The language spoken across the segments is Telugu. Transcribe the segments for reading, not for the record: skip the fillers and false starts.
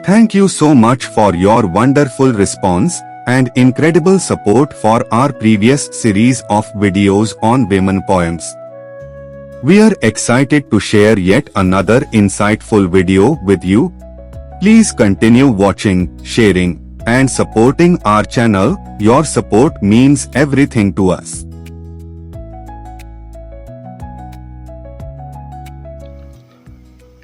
Thank you so much for your wonderful response and incredible support for our previous series of videos on women poems. We are excited to share yet another insightful video with you. Please continue watching, sharing, and supporting our channel. Your support means everything to us.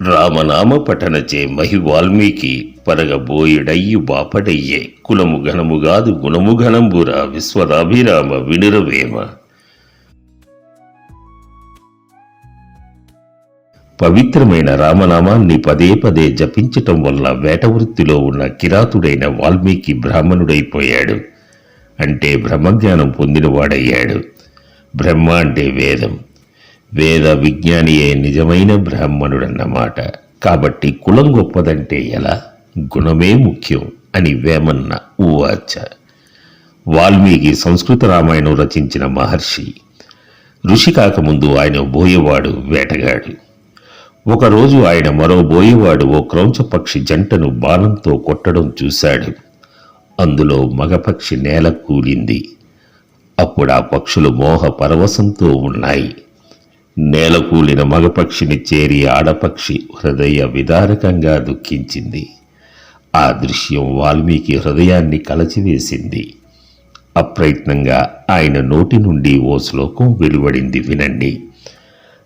రామనామ పఠనచే మహి వాల్మీకి పరగబోయిడయ్యు బాపడయ్యే కులము ఘనముగాదు గుణము ఘనంబురా విశ్వదాభిరామ వినురవేమ. పవిత్రమైన రామనామాన్ని పదే పదే జపించటం వల్ల వేటవృత్తిలో ఉన్న కిరాతుడైన వాల్మీకి బ్రాహ్మణుడైపోయాడు. అంటే బ్రహ్మజ్ఞానం పొందినవాడయ్యాడు. బ్రహ్మ అంటే వేదం, వేద విజ్ఞానియే నిజమైన బ్రాహ్మణుడన్నమాట. కాబట్టి కులం గొప్పదంటే ఎలా, గుణమే ముఖ్యం అని వేమన్న ఉవాచ. వాల్మీకి సంస్కృత రామాయణం రచించిన మహర్షి. ఋషి కాకముందు ఆయన బోయేవాడు, వేటగాడు. ఒకరోజు ఆయన మరో బోయేవాడు ఓ క్రౌంచపక్షి జంటను బాణంతో కొట్టడం చూశాడు. అందులో మగపక్షి నేల కూలింది. అప్పుడు ఆ పక్షులు మోహ పరవశంతో ఉన్నాయి. నేలకూలిన మగపక్షిని చేరి ఆడపక్షి హృదయ విదారకంగా దుఃఖించింది. ఆ దృశ్యం వాల్మీకి హృదయాన్ని కలచివేసింది. అప్రయత్నంగా ఆయన నోటి నుండి ఓ శ్లోకం వెలువడింది, వినండి.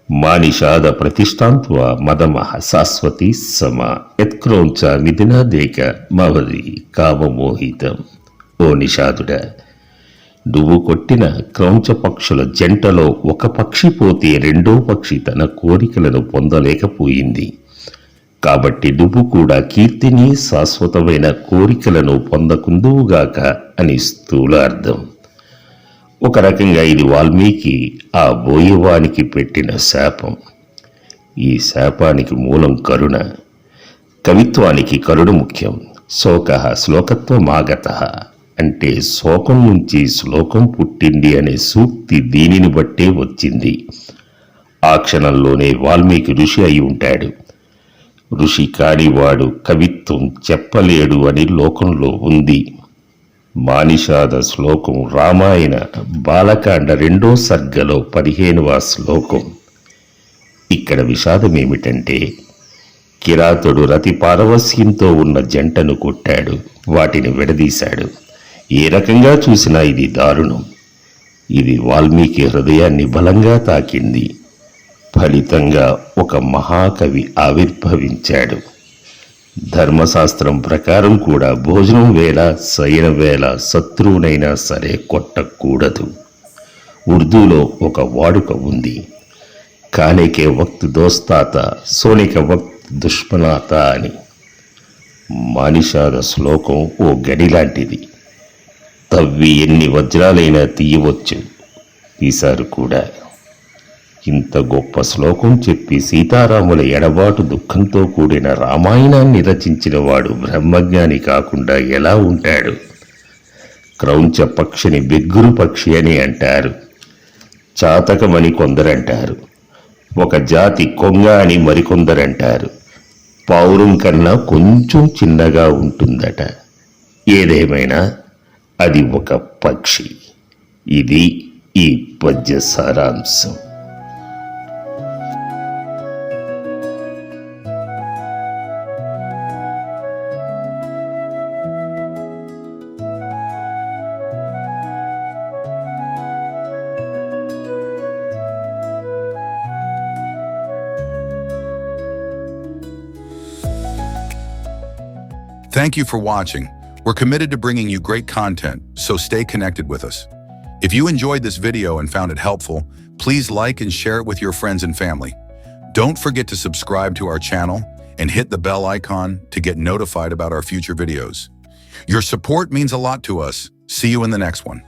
మానిషాద ప్రతిష్టాంత్వ మదమః శాశ్వతి సమ యత్క్రౌంచ నిధినాదేక మవది కామమోహితం. ఓ నిషాదుడా, నువ్వు కొట్టిన క్రౌంచ పక్షుల జంటలో ఒక పక్షి పోతే రెండో పక్షి తన కోరికలను పొందలేకపోయింది. కాబట్టి నువ్వు కూడా కీర్తిని, శాశ్వతమైన కోరికలను పొందకుందువుగాక అని స్థూలార్థం. ఒక రకంగా ఇది వాల్మీకి ఆ బోయేవానికి పెట్టిన శాపం. ఈ శాపానికి మూలం కరుణ. కవిత్వానికి కరుణ ముఖ్యం. శోకః శ్లోకత్వమాగతః అంటే శోకం నుంచి శ్లోకం పుట్టింది అనే సూక్తి దీనిని బట్టే వచ్చింది. ఆ క్షణంలోనే వాల్మీకి ఋషి అయి ఉంటాడు. ఋషి కానివాడు కవిత్వం చెప్పలేడు అని లోకంలో ఉంది. మానిషాద శ్లోకం రామాయణ బాలకాండ 2వ సర్గలో 15వ శ్లోకం. ఇక్కడ విషాదమేమిటంటే కిరాతుడు రతి పారవస్యంతో ఉన్న జంటను కొట్టాడు, వాటిని విడదీశాడు. ఏ రకంగా చూసినా ఇది దారుణం. ఇది వాల్మీకి హృదయాన్ని బలంగా తాకింది. ఫలితంగా ఒక మహాకవి ఆవిర్భవించాడు. ధర్మశాస్త్రం ప్రకారం కూడా భోజనం వేళ, శయన వేళ శత్రువునైనా సరే కొట్టకూడదు. ఉర్దూలో ఒక వాడుక ఉంది, కానేకే వక్త్ దోస్తాత సోనిక వక్త్ దుష్మనాత అని. మానిషాద శ్లోకం ఓ గడి లాంటిది. తవ్వి ఎన్ని వజ్రాలైనా తీయవచ్చు, తీశారు కూడా. ఇంత గొప్ప శ్లోకం చెప్పి సీతారాముల ఎడబాటు దుఃఖంతో కూడిన రామాయణాన్ని రచించిన వాడు బ్రహ్మజ్ఞాని కాకుండా ఎలా ఉంటాడు? క్రౌంచ పక్షిని బెగ్గురు పక్షి అని అంటారు. చాతకమని కొందరంటారు. ఒక జాతి కొంగ అని మరికొందరంటారు. పావురం కన్నా కొంచెం చిన్నగా ఉంటుందట. ఏదేమైనా అది ఒక పక్షి. ఇది ఈ పద్య సారాంశం. Thank you for watching. We're committed to bringing you great content, so stay connected with us. If you enjoyed this video and found it helpful, please like and share it with your friends and family. Don't forget to subscribe to our channel and hit the bell icon to get notified about our future videos. Your support means a lot to us. See you in the next one.